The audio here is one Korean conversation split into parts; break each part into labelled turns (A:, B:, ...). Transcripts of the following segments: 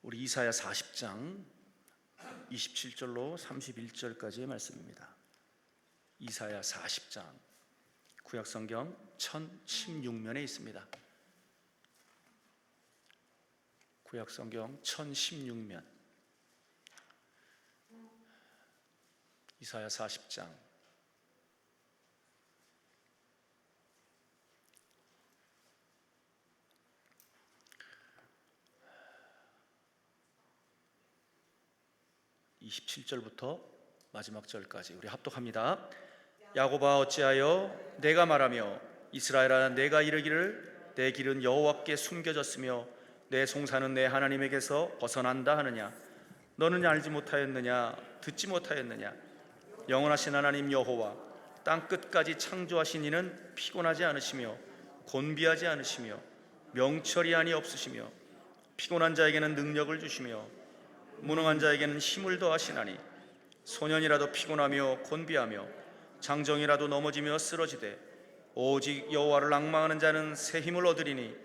A: 우리 이사야 40장 27절로 31절까지의 말씀입니다. 이사야 40장 구약성경 1016면에 있습니다. 구약성경 1016면 이사야 40장 27절부터 마지막 절까지 우리 합독합니다. 야곱아 어찌하여 내가 말하며 이스라엘아 내가 이르기를 내 길은 여호와께 숨겨졌으며 내 송사는 내 하나님에게서 벗어난다 하느냐? 너는 알지 못하였느냐? 듣지 못하였느냐? 영원하신 하나님 여호와 땅 끝까지 창조하신 이는 피곤하지 않으시며 곤비하지 않으시며 명철이 아니 없으시며 피곤한 자에게는 능력을 주시며 무능한 자에게는 힘을 더하시나니 소년이라도 피곤하며 곤비하며 장정이라도 넘어지며 쓰러지되 오직 여호와를 앙망하는 자는 새 힘을 얻으리니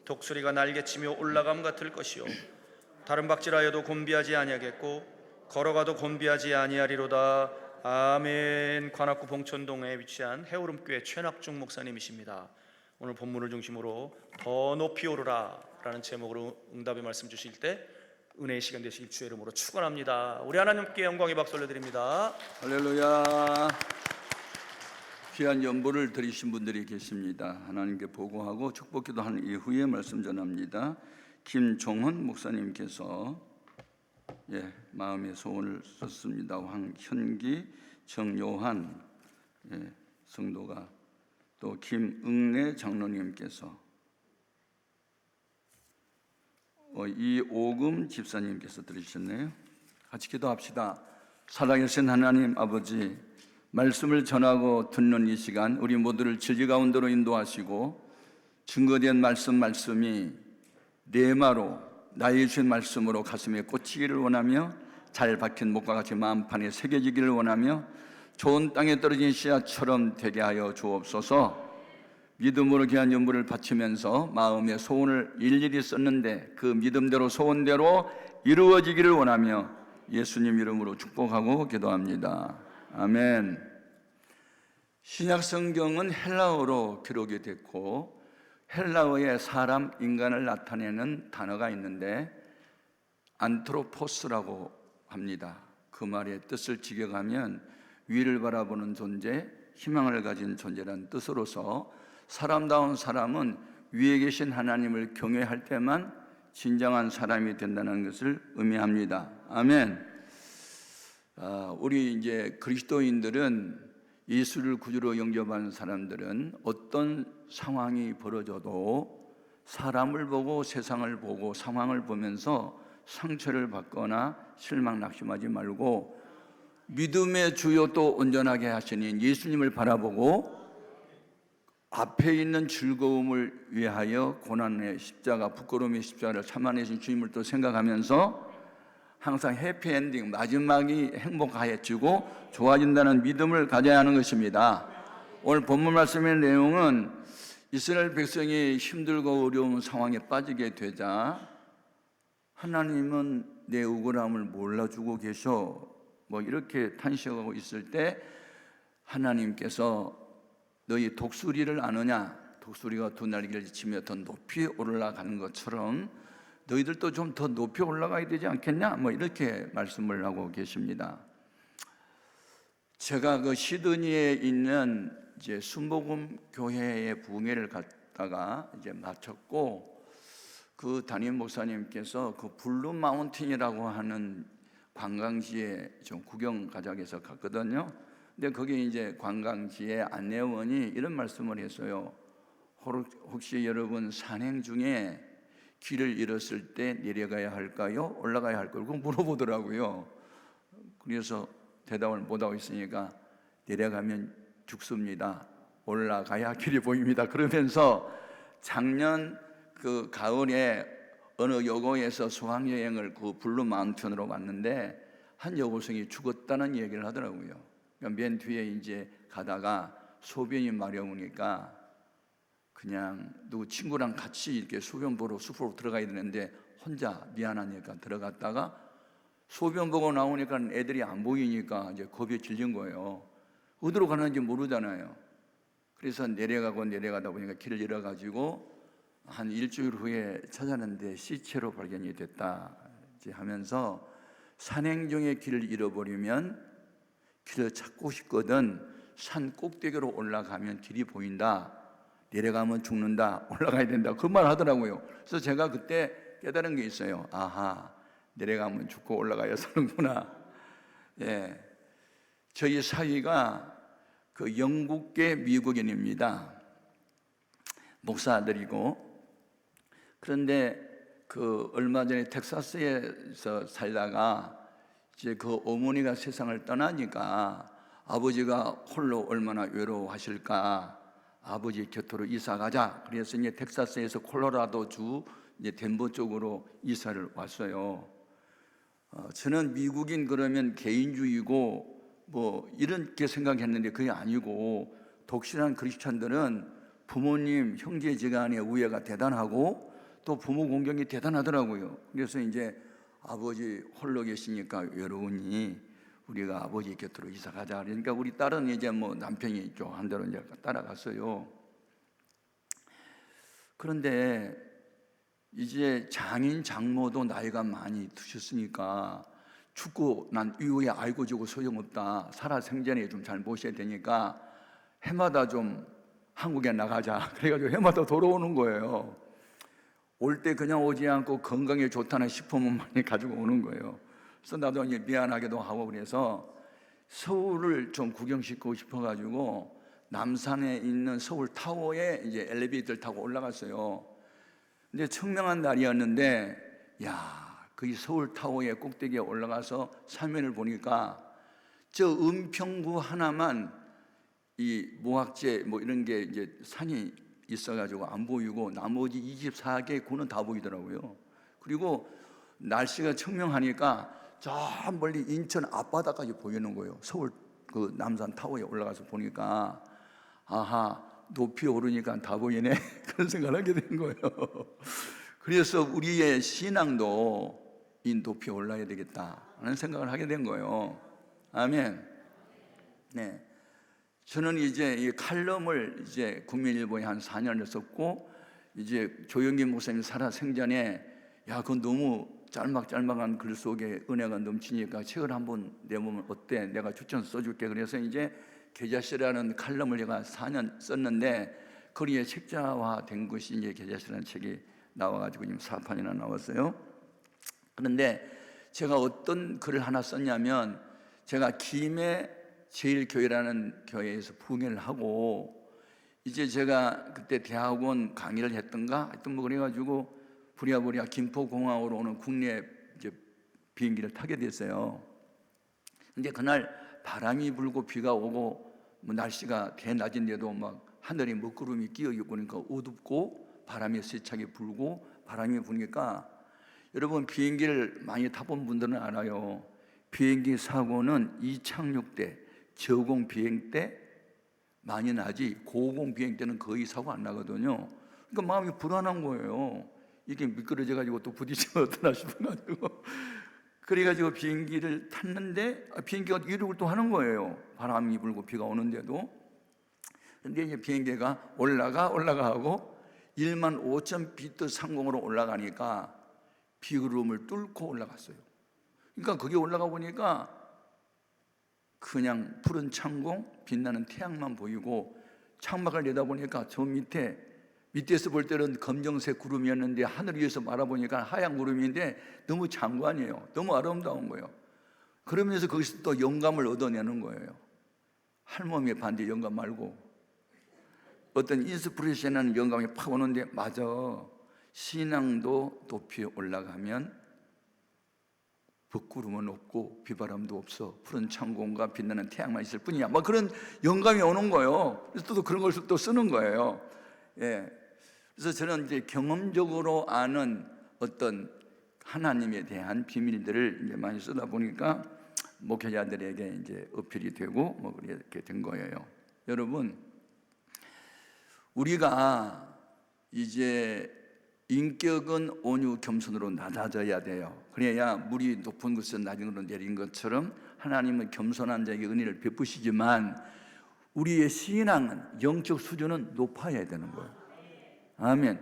A: 독수리가 날개치며 올라감 같을 것이요 다른 박질하여도 곤비하지 아니하겠고 걸어가도 곤비하지 아니하리로다. 아멘. 관악구 봉천동에 위치한 해오름교회 최낙중 목사님이십니다. 오늘 본문을 중심으로 더 높이 오르라 라는 제목으로 응답의 말씀 주실 때 은혜의 시간 되시길 주의 이름으로 축원합니다. 우리 하나님께 영광의 박수 올려드립니다.
B: 할렐루야. 귀한 연보를 드리신 분들이 계십니다. 하나님께 보고하고 축복기도 한 이후에 말씀 전합니다. 김종헌 목사님께서 마음의 소원을 썼습니다. 황현기, 정요한 성도가, 또 김응래 장로님께서, 이오금 집사님께서 들으셨네요. 같이 기도합시다. 살아계신 하나님 아버지, 말씀을 전하고 듣는 이 시간 우리 모두를 진리 가운데로 인도하시고 증거된 말씀이 레마로 나의 주신 말씀으로 가슴에 꽂히기를 원하며 잘 박힌 목과 같이 마음판에 새겨지기를 원하며 좋은 땅에 떨어진 씨앗처럼 되게 하여 주옵소서. 믿음으로 귀한 연부를 바치면서 마음의 소원을 일일이 썼는데 그 믿음대로 소원대로 이루어지기를 원하며 예수님 이름으로 축복하고 기도합니다. 아멘. 신약 성경은 헬라어로 기록이 됐고 헬라어에 사람, 인간을 나타내는 단어가 있는데 안트로포스라고 합니다. 그 말의 뜻을 직역하면 위를 바라보는 존재, 희망을 가진 존재라는 뜻으로서 사람다운 사람은 위에 계신 하나님을 경외할 때만 진정한 사람이 된다는 것을 의미합니다. 아멘. 우리 이제 그리스도인들은 예수를 구주로 영접하는 사람들은 어떤 상황이 벌어져도 사람을 보고 세상을 보고 상황을 보면서 상처를 받거나 실망 낙심하지 말고 믿음의 주요 또 온전하게 하시는 예수님을 바라보고 앞에 있는 즐거움을 위하여 고난의 십자가, 부끄러움의 십자가를 참아내신 주님을 또 생각하면서 항상 해피엔딩, 마지막이 행복하여지고 좋아진다는 믿음을 가져야 하는 것입니다. 오늘 본문 말씀의 내용은 이스라엘 백성이 힘들고 어려운 상황에 빠지게 되자 하나님은 내 억울함을 몰라주고 계셔 이렇게 탄식하고 있을 때 하나님께서 너희 독수리를 아느냐? 독수리가 두 날개를 치며 더 높이 올라가는 것처럼 너희들도 좀 더 높이 올라가야 되지 않겠냐? 이렇게 말씀을 하고 계십니다. 제가 그 시드니에 있는 이제 순복음 교회의 부흥회를 갔다가 이제 마쳤고 그 담임 목사님께서 그 블루 마운틴이라고 하는 관광지에 좀 구경 가자고 해서 갔거든요. 근데 거기 이제 관광지의 안내원이 이런 말씀을 했어요. 혹시 여러분 산행 중에 길을 잃었을 때 내려가야 할까요? 올라가야 할까요? 그거 물어보더라고요. 그래서 대답을 못하고 있으니까 내려가면 죽습니다. 올라가야 길이 보입니다. 그러면서 작년 그 가을에 어느 여고에서 수학여행을 그 블루 마운틴으로 갔는데 한 여고생이 죽었다는 얘기를 하더라고요. 그러니까 맨 뒤에 이제 가다가 소변이 마려우니까 그냥 누구 친구랑 같이 이렇게 소변 보러 숲으로 들어가야 되는데 혼자 미안하니까 들어갔다가 소변 보고 나오니까 애들이 안 보이니까 이제 겁에 질린 거예요. 어디로 가는지 모르잖아요. 그래서 내려가다 보니까 길을 잃어가지고 한 일주일 후에 찾았는데 시체로 발견이 됐다 이제 하면서, 산행 중에 길을 잃어버리면 길을 찾고 싶거든 산 꼭대기로 올라가면 길이 보인다, 내려가면 죽는다, 올라가야 된다, 그 말 하더라고요. 그래서 제가 그때 깨달은 게 있어요. 아하, 내려가면 죽고 올라가야 사는구나. 예, 저희 사위가 그 영국계 미국인입니다. 목사들이고. 그런데 그 얼마 전에 텍사스에서 살다가 이제 그 어머니가 세상을 떠나니까 아버지가 홀로 얼마나 외로워하실까, 아버지 곁으로 이사 가자. 그래서 이제 텍사스에서 콜로라도 주 이제 덴버 쪽으로 이사를 왔어요. 저는 미국인 그러면 개인주의고 뭐 이렇게 생각했는데 그게 아니고, 독실한 크리스찬들은 부모님, 형제지간의 우애가 대단하고 또 부모 공경이 대단하더라고요. 그래서 이제 아버지 홀로 계시니까 외로우니 우리가 아버지 곁으로 이사 가자. 그러니까 우리 딸은 이제 뭐 남편이 좀 한 대로 이제 따라갔어요. 그런데 이제 장인 장모도 나이가 많이 드셨으니까 죽고 난 이후에 알고 주고 소용없다, 살아생전에 좀 잘 모셔야 되니까 해마다 좀 한국에 나가자. 그래가지고 해마다 돌아오는 거예요. 올 때 그냥 오지 않고 건강에 좋다는 식품은 많이 가지고 오는 거예요. 그래서 나도 이제 미안하기도 하고 그래서 서울을 좀 구경시키고 싶어가지고 남산에 있는 서울 타워에 이제 엘리베이터를 타고 올라갔어요. 근데 청명한 날이었는데, 그 서울 타워의 꼭대기에 올라가서 사면을 보니까 저 은평구 하나만 이 모학제 뭐 이런 게 이제 산이 있어가지고 안 보이고 나머지 24개 구는 다 보이더라고요. 그리고 날씨가 청명하니까 저 멀리 인천 앞바다까지 보이는 거예요. 서울 그 남산 타워에 올라가서 보니까 아하, 높이 오르니까 다 보이네. 그런 생각을 하게 된 거예요. 그래서 우리의 신앙도 이 높이 올라야 되겠다 하는 생각을 하게 된 거예요. 아멘. 네. 저는 이제 이 칼럼을 이제 국민일보에 한 4년을 썼고, 이제 조영기 목사님 살아 생전에 그건 너무 짤막짤막한 글 속에 은혜가 넘치니까 책을 한번 내보면 어때? 내가 추천 써줄게. 그래서 이제 계자씨라는 칼럼을 제가 4년 썼는데 거기에 책자화 된 것이 이제 계자씨라는 책이 나와가지고 지금 4판이나 나왔어요. 그런데 제가 어떤 글을 하나 썼냐면, 제가 김해 제일교회라는 교회에서 부흥회를 하고, 이제 제가 그때 대학원 강의를 했던가 하여튼 뭐 그래가지고 부랴부랴 김포공항으로 오는 국내 이제 비행기를 타게 됐어요. 근데 그날 바람이 불고 비가 오고 뭐 날씨가 대낮인데도 막 하늘에 먹구름이 끼어 있고 그러니까 어둡고 바람이 세차게 불고, 바람이 부니까 여러분 비행기를 많이 타본 분들은 알아요. 비행기 사고는 이착륙 때, 저공 비행 때 많이 나지 고공 비행 때는 거의 사고 안 나거든요. 그러니까 마음이 불안한 거예요. 이게 미끄러져 가지고 또 부딪히면 어떠나 싶어가지고 그래가지고 비행기를 탔는데 비행기가 이륙을 또 하는 거예요. 바람이 불고 비가 오는데도. 근데 이제 비행기가 올라가고 15,000피트 상공으로 올라가니까 비구름을 뚫고 올라갔어요. 그러니까 거기 올라가 보니까 그냥 푸른 창공, 빛나는 태양만 보이고, 창밖을 내다보니까 저 밑에서 볼 때는 검정색 구름이었는데 하늘 위에서 바라보니까 하얀 구름인데 너무 장관이에요. 너무 아름다운 거예요. 그러면서 거기서 또 영감을 얻어내는 거예요. 할멈이 반대 영감 말고 어떤 인스피레이션하는 영감이 팍 오는데, 맞아, 신앙도 높이 올라가면 벚구름은 없고 비바람도 없어, 푸른 창공과 빛나는 태양만 있을 뿐이야. 막 그런 영감이 오는 거예요. 그래서 또 그런 걸 또 쓰는 거예요. 그래서 저는 이제 경험적으로 아는 어떤 하나님에 대한 비밀들을 이제 많이 쓰다 보니까 목회자들에게 이제 어필이 되고 뭐 그렇게 된 거예요. 여러분, 우리가 이제 인격은 온유 겸손으로 낮아져야 돼요. 그래야 물이 높은 곳에서 낮은 곳으로 내린 것처럼 하나님은 겸손한 자에게 은혜를 베푸시지만 우리의 신앙은, 영적 수준은 높아야 되는 거예요. 아멘.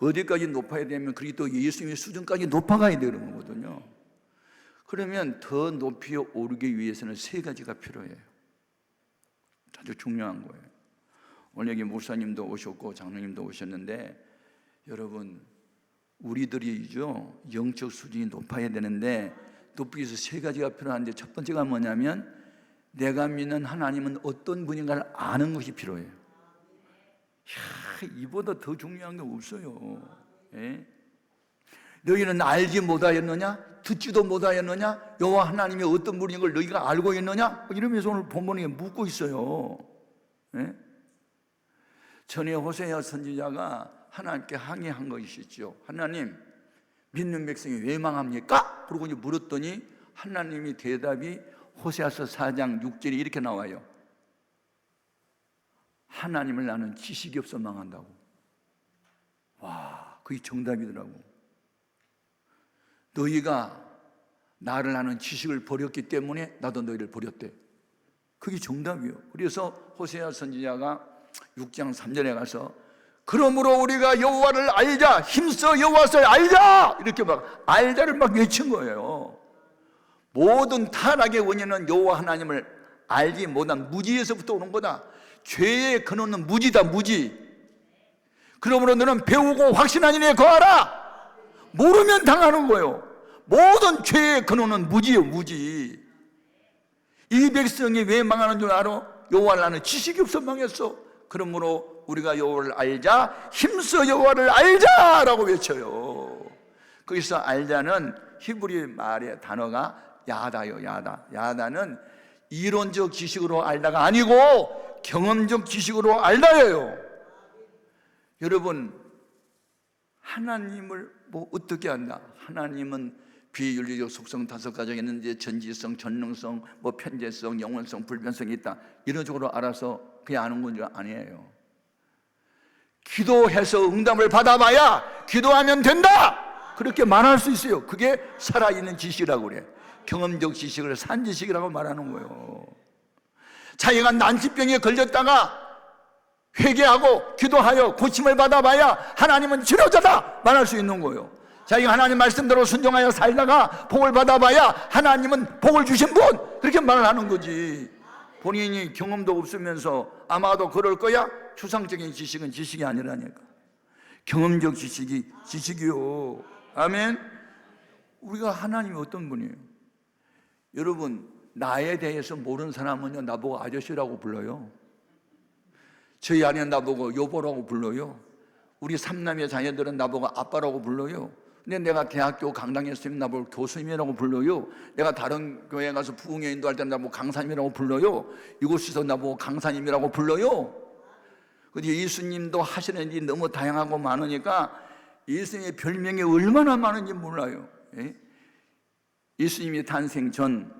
B: 어디까지 높아야 되면 그리스도 예수님의 수준까지 높아가야 되는 거거든요. 그러면 더 높이 오르기 위해서는 세 가지가 필요해요. 아주 중요한 거예요. 오늘 여기 목사님도 오셨고 장로님도 오셨는데, 여러분, 우리들이죠, 영적 수준이 높아야 되는데 높이기 위해서 세 가지가 필요한데, 첫 번째가 뭐냐면 내가 믿는 하나님은 어떤 분인가를 아는 것이 필요해요. 이보다 더 중요한 게 없어요. 예? 너희는 알지 못하였느냐? 듣지도 못하였느냐? 여호와 하나님이 어떤 분인 걸 너희가 알고 있느냐? 이러면서 오늘 본문에 묻고 있어요. 예? 전에 호세아 선지자가 하나님께 항의한 것이 있죠. 하나님, 믿는 백성이 왜 망합니까? 그러고 이제 물었더니 하나님이 대답이 호세아서 4장 6절에 이렇게 나와요. 하나님을 아는 지식이 없어 망한다고. 와, 그게 정답이더라고. 너희가 나를 아는 지식을 버렸기 때문에 나도 너희를 버렸대. 그게 정답이에요. 그래서 호세아 선지자가 6장 3절에 가서 그러므로 우리가 여호와를 알자, 힘써 여호와를 알자, 이렇게 막 알자를 막 외친 거예요. 모든 타락의 원인은 여호와 하나님을 알지 못한 무지에서부터 오는 거다. 죄의 근원은 무지다, 무지. 그러므로 너는 배우고 확신한 일에 거하라. 모르면 당하는 거예요. 모든 죄의 근원은 무지예요, 무지. 이 백성이 왜 망하는 줄 알아? 여호와를 아는 지식이 없어 망했어. 그러므로 우리가 여호와를 알자, 힘써 여호와를 알자라고 외쳐요. 거기서 알자는 히브리 말의 단어가 야다요, 야다. 야다는 이론적 지식으로 알다가 아니고 경험적 지식으로 알다예요. 여러분, 하나님을 뭐 어떻게 안다? 하나님은 비윤리적 속성 5가지가 있는데 전지성, 전능성, 뭐 편재성, 영원성, 불변성이 있다, 이런 쪽으로 알아서 그냥 아는 건 줄 아니에요. 기도해서 응답을 받아봐야 기도하면 된다, 그렇게 말할 수 있어요. 그게 살아있는 지식이라고 그래. 경험적 지식을 산 지식이라고 말하는 거예요. 자기가 난치병에 걸렸다가 회개하고 기도하여 고침을 받아봐야 하나님은 치료자다 말할 수 있는 거예요. 자기가 하나님 말씀대로 순종하여 살다가 복을 받아봐야 하나님은 복을 주신 분, 그렇게 말을 하는 거지. 본인이 경험도 없으면서 아마도 그럴 거야? 추상적인 지식은 지식이 아니라니까. 경험적 지식이 지식이요. 아멘. 우리가 하나님이 어떤 분이에요? 여러분, 나에 대해서 모르는 사람은요, 나보고 아저씨라고 불러요. 저희 아내는 나보고 여보라고 불러요. 우리 삼남의 자녀들은 나보고 아빠라고 불러요. 근데 내가 대학교 강당에 있으면 나보고 교수님이라고 불러요. 내가 다른 교회 가서 부흥회 인도할 때 나보고 강사님이라고 불러요. 이곳에서 나보고 강사님이라고 불러요. 근데 예수님도 하시는 일이 너무 다양하고 많으니까 예수님의 별명이 얼마나 많은지 몰라요. 예수님이 탄생 전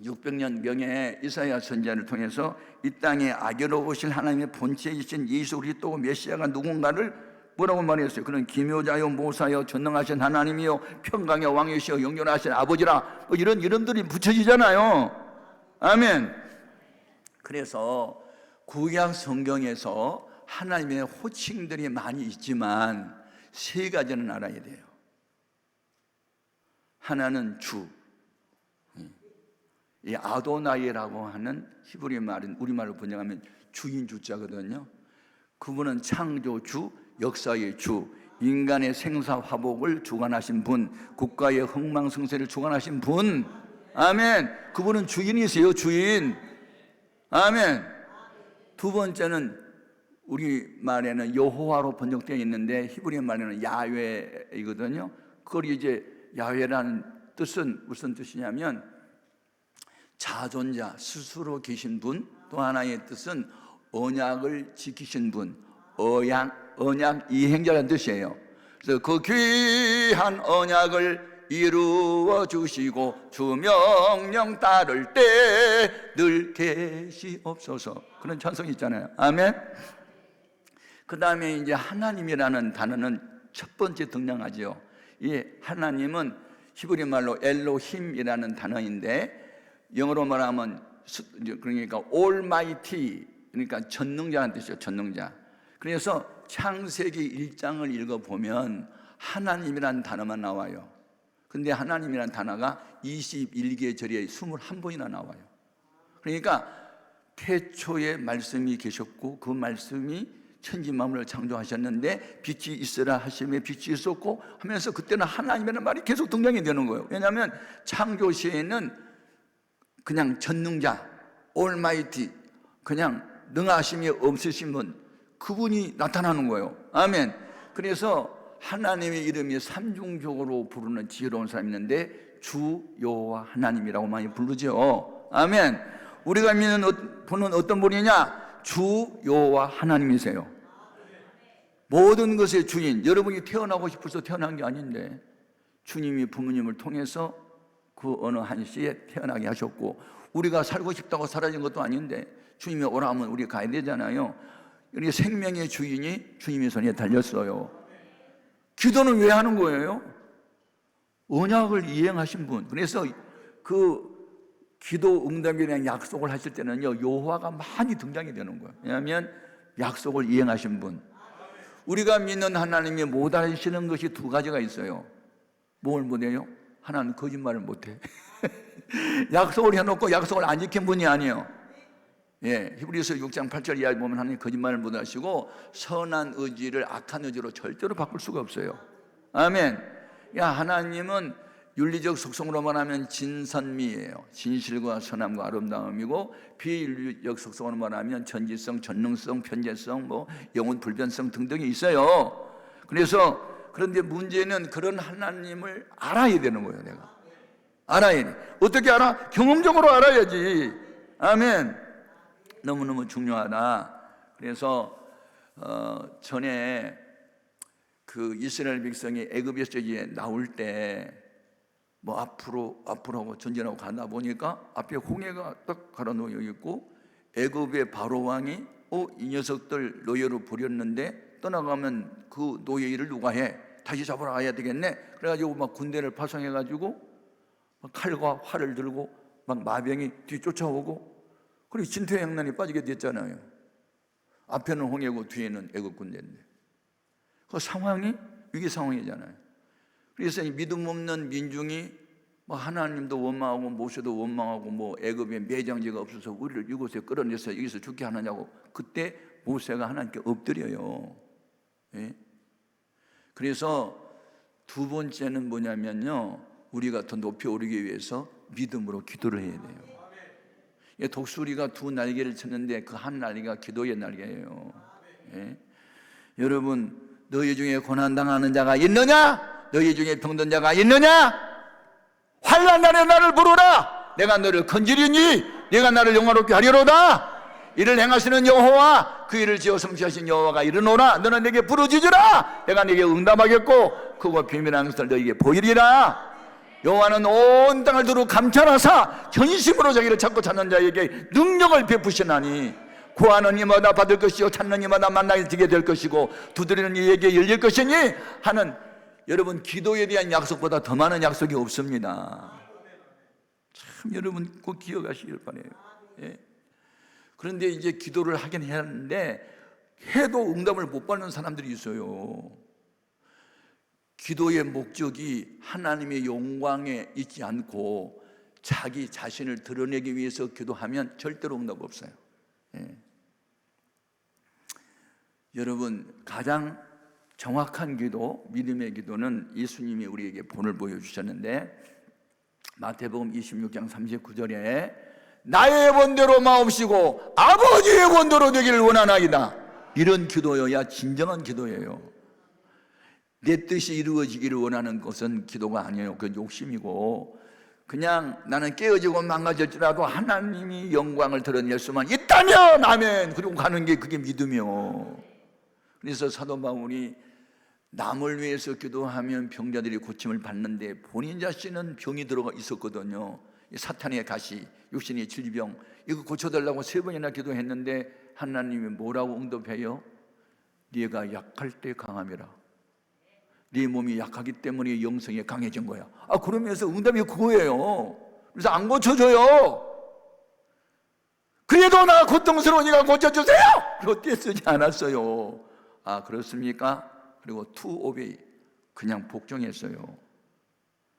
B: 600년경에 이사야 선지자를 통해서 이 땅에 악으로 오실 하나님의 본체이신 예수 그리스도 메시아가 누군가를 뭐라고 말했어요? 그는 기묘자요, 모사요, 전능하신 하나님이요, 평강의 왕이시요, 영존하신 아버지라, 뭐 이런들이 붙여지잖아요. 아멘. 그래서 구약 성경에서 하나님의 호칭들이 많이 있지만 세 가지는 알아야 돼요. 하나는 주, 이 아도나이라고 하는 히브리 말은 우리말로 번역하면 주인 주자거든요. 그분은 창조주, 역사의 주, 인간의 생사화복을 주관하신 분, 국가의 흥망성쇠를 주관하신 분. 아멘. 그분은 주인이세요, 주인. 아멘. 두 번째는 우리 말에는 여호와로 번역되어 있는데 히브리 말에는 야훼이거든요. 그걸 이제 야훼라는 뜻은 무슨 뜻이냐면 자존자, 스스로 계신 분. 또 하나의 뜻은 언약을 지키신 분, 언약 이행자라는 뜻이에요. 그래서 그 귀한 언약을 이루어 주시고 주 명령 따를 때 늘 계시옵소서, 그런 찬송이 있잖아요. 아멘. 그 다음에 이제 하나님이라는 단어는 첫 번째 등장하죠. 이 하나님은 히브리 말로 엘로힘이라는 단어인데 영어로 말하면 그러니까 올마이티, 그러니까 전능자라는 뜻이죠. 전능자. 그래서 창세기 1장을 읽어보면 하나님이라는 단어만 나와요. 근데 하나님이라는 단어가 21개 절에 21번이나 나와요. 그러니까 태초에 말씀이 계셨고 그 말씀이 천지 만물을 창조하셨는데 빛이 있으라 하심에 빛이 있었고 하면서 그때는 하나님이라는 말이 계속 등장이 되는 거예요. 왜냐하면 창조 시에는 그냥 전능자, 올마이티, 그냥 능하심이 없으신 분, 그분이 나타나는 거예요. 아멘. 그래서 하나님의 이름이 삼중적으로 부르는 지혜로운 사람이 있는데 주 여호와 하나님이라고 많이 부르죠. 아멘. 우리가 믿는 분은 어떤 분이냐? 주 여호와 하나님이세요. 모든 것의 주인. 여러분이 태어나고 싶어서 태어난 게 아닌데 주님이 부모님을 통해서 그 어느 한 시에 태어나게 하셨고, 우리가 살고 싶다고 사라진 것도 아닌데 주님이 오라 하면 우리 가야 되잖아요. 우리 생명의 주인이 주님의 손에 달렸어요. 기도는 왜 하는 거예요? 언약을 이행하신 분. 그래서 그 기도 응답에 대한 약속을 하실 때는요, 여호와가 많이 등장이 되는 거예요. 왜냐하면 약속을 이행하신 분. 우리가 믿는 하나님이 못하시는 것이 두 가지가 있어요. 뭘 못해요? 하나는 거짓말을 못해. 약속을 해놓고 약속을 안 지킨 분이 아니에요. 예, 히브리서 6장 8절 이하에 보면 하나님 거짓말을 못하시고 선한 의지를 악한 의지로 절대로 바꿀 수가 없어요. 아멘. 야, 하나님은 윤리적 속성으로 말하면 진선미예요. 진실과 선함과 아름다움이고, 비윤리적 속성으로 말하면 전지성, 전능성, 편재성, 영혼 불변성 등등이 있어요. 그래서 그런데 문제는 그런 하나님을 알아야 되는 거예요. 내가 알아야 돼. 어떻게 알아? 경험적으로 알아야지. 아멘. 너무너무 중요하다. 그래서 전에 그 이스라엘 백성이 애굽에서 이제 나올 때 앞으로 하고 전진하고 가다 보니까 앞에 홍해가 딱 갈아놓여 있고, 애굽의 바로 왕이 이 녀석들 노예로 부렸는데 떠나가면 그 노예 일을 누가 해? 다시 잡으러 가야 되겠네. 그래가지고 막 군대를 파송해가지고 막 칼과 활을 들고 막 마병이 뒤쫓아오고, 그리고 진퇴양난이 빠지게 됐잖아요. 앞에는 홍해고 뒤에는 애굽 군대인데 그 상황이 위기 상황이잖아요. 그래서 이 믿음 없는 민중이 하나님도 원망하고 모세도 원망하고 애굽에 매장지가 없어서 우리를 이곳에 끌어내서 여기서 죽게 하느냐고, 그때 모세가 하나님께 엎드려요. 예? 그래서 두 번째는 뭐냐면요, 우리가 더 높이 오르기 위해서 믿음으로 기도를 해야 돼요. 독수리가 두 날개를 쳤는데 그 한 날개가 기도의 날개예요. 예? 여러분, 너희 중에 고난당하는 자가 있느냐? 너희 중에 병든 자가 있느냐? 환난날에 나를 부르라. 내가 너를 건지리니 내가 나를 영화롭게 하리로다. 이를 행하시는 여호와, 그 일을 지어 성취하신 여호와가 이르노라. 너는 내게 부르짖으라. 내가 네게 응답하겠고 그거 비밀한 것을 너에게 보이리라. 여호와는 온 땅을 두루 감찰하사 전심으로 자기를 찾고 찾는 자에게 능력을 베푸시나니, 구하는 이마다 받을 것이요 찾는 이마다 만나게 될 것이고 두드리는 이에게 열릴 것이니 하는, 여러분, 기도에 대한 약속보다 더 많은 약속이 없습니다. 참 여러분 꼭 기억하시길 바라요. 예. 그런데 이제 기도를 하긴 해야 하는데 해도 응답을 못 받는 사람들이 있어요. 기도의 목적이 하나님의 영광에 있지 않고 자기 자신을 드러내기 위해서 기도하면 절대로 응답 없어요. 예. 여러분, 가장 정확한 기도, 믿음의 기도는 예수님이 우리에게 본을 보여주셨는데, 마태복음 26장 39절에 나의 원대로 마옵시고 아버지의 원대로 되기를 원하나이다. 이런 기도여야 진정한 기도예요. 내 뜻이 이루어지기를 원하는 것은 기도가 아니에요. 그건 욕심이고, 그냥 나는 깨어지고 망가질지라도 하나님이 영광을 드러낼 수만 있다면 아멘, 그리고 가는 게 그게 믿음이요. 그래서 사도 바울이 남을 위해서 기도하면 병자들이 고침을 받는데 본인 자신은 병이 들어가 있었거든요. 사탄의 가시, 육신의 질병, 이거 고쳐달라고 3번이나 기도했는데 하나님이 뭐라고 응답해요? 네가 약할 때 강함이라. 네 몸이 약하기 때문에 영성이 강해진 거야. 그러면서 응답이 그거예요. 그래서 안 고쳐줘요. 그래도 나 고통스러우니까 고쳐주세요! 그리고 떼쓰지 않았어요. 그렇습니까? 그리고 to obey, 그냥 복종했어요.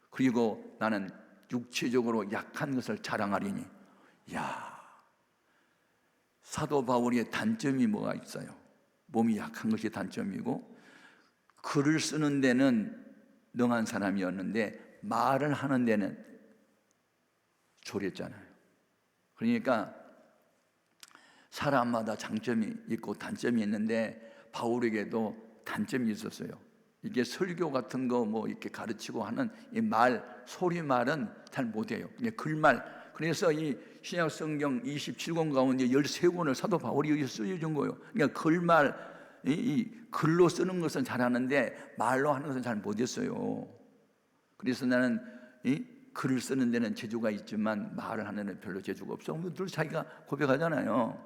B: 그리고 나는 육체적으로 약한 것을 자랑하리니. 사도 바울의 단점이 뭐가 있어요? 몸이 약한 것이 단점이고, 글을 쓰는 데는 능한 사람이었는데 말을 하는 데는 졸였잖아요. 그러니까 사람마다 장점이 있고 단점이 있는데 바울에게도 단점이 있었어요. 이게 설교 같은 거 뭐 이렇게 가르치고 하는 이 말, 소리말은 잘 못해요. 글말. 그래서 이 신약 성경 27권 가운데 13권을 사도 바울이 쓰여준 거예요. 그러니까 글말, 이 글로 쓰는 것은 잘하는데 말로 하는 것은 잘 못했어요. 그래서 나는 이 글을 쓰는 데는 재주가 있지만 말을 하는 데는 별로 재주가 없어. 늘 자기가 고백하잖아요.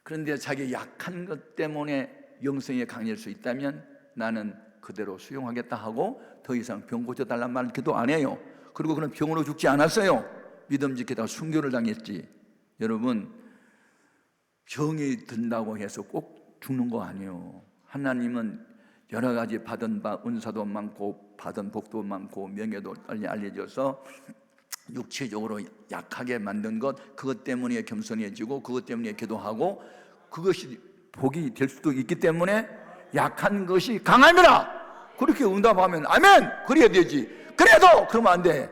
B: 그런데 자기 약한 것 때문에 영성이 강해질 수 있다면 나는 그대로 수용하겠다 하고 더 이상 병 고쳐달란 말은 기도 안 해요. 그리고 그는 병으로 죽지 않았어요. 믿음직하다가 순교를 당했지. 여러분, 병이 든다고 해서 꼭 죽는 거 아니에요. 하나님은 여러 가지 받은 바 은사도 많고 받은 복도 많고 명예도 빨리 알려져서 육체적으로 약하게 만든 것, 그것 때문에 겸손해지고 그것 때문에 기도하고 그것이 복이 될 수도 있기 때문에 약한 것이 강함이라 그렇게 응답하면 아멘! 그래야 되지. 그래도 그러면 안 돼.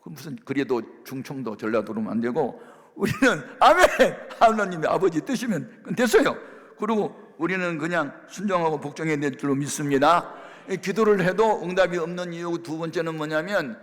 B: 무슨 그래도 중청도 전라도로면 안 되고 우리는 아멘! 하나님의 아버지 뜻이면 됐어요. 그리고 우리는 그냥 순종하고 복종해야 될 줄로 믿습니다. 기도를 해도 응답이 없는 이유 두 번째는 뭐냐면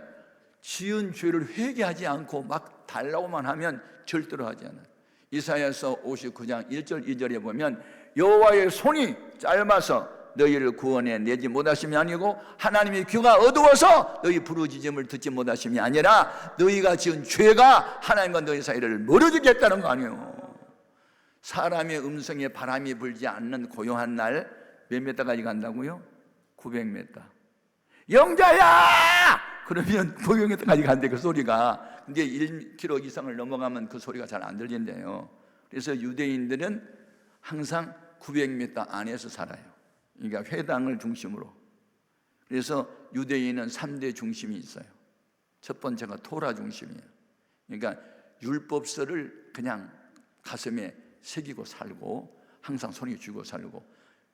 B: 지은 죄를 회개하지 않고 막 달라고만 하면 절대로 하지 않아요. 이사야서 59장 1절 2절에 보면 여호와의 손이 짧아서 너희를 구원해 내지 못하심이 아니고 하나님의 귀가 어두워서 너희 부르짖음을 듣지 못하심이 아니라 너희가 지은 죄가 하나님과 너희 사이를 멀어지게 했다는 거 아니에요. 사람의 음성에 바람이 불지 않는 고요한 날 몇 메타까지 간다고요? 900m. 영자야! 그러면 900m까지 간대 그 소리가. 근데 1km 이상을 넘어가면 그 소리가 잘 안 들린대요. 그래서 유대인들은 항상 900m 안에서 살아요. 그러니까 회당을 중심으로. 그래서 유대인은 3대 중심이 있어요. 첫 번째가 토라 중심이에요. 그러니까 율법서를 그냥 가슴에 새기고 살고 항상 손에 쥐고 살고,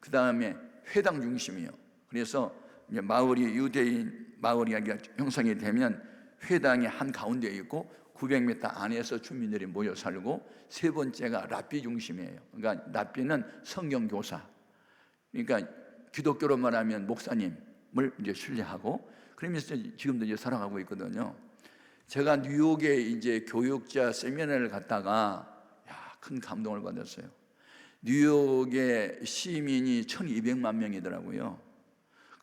B: 그 다음에 회당 중심이에요. 그래서 이제 마을이 유대인 마을이 형성이 되면 회당이 한 가운데 있고 900m 안에서 주민들이 모여 살고, 세 번째가 랍비 중심이에요. 그러니까 랍비는 성경 교사. 그러니까 기독교로 말하면 목사님을 이제 신뢰하고, 그러면서 지금도 이제 살아가고 있거든요. 제가 뉴욕에 이제 교육자 세미나를 갔다가 큰 감동을 받았어요. 뉴욕의 시민이 1200만 명이더라고요.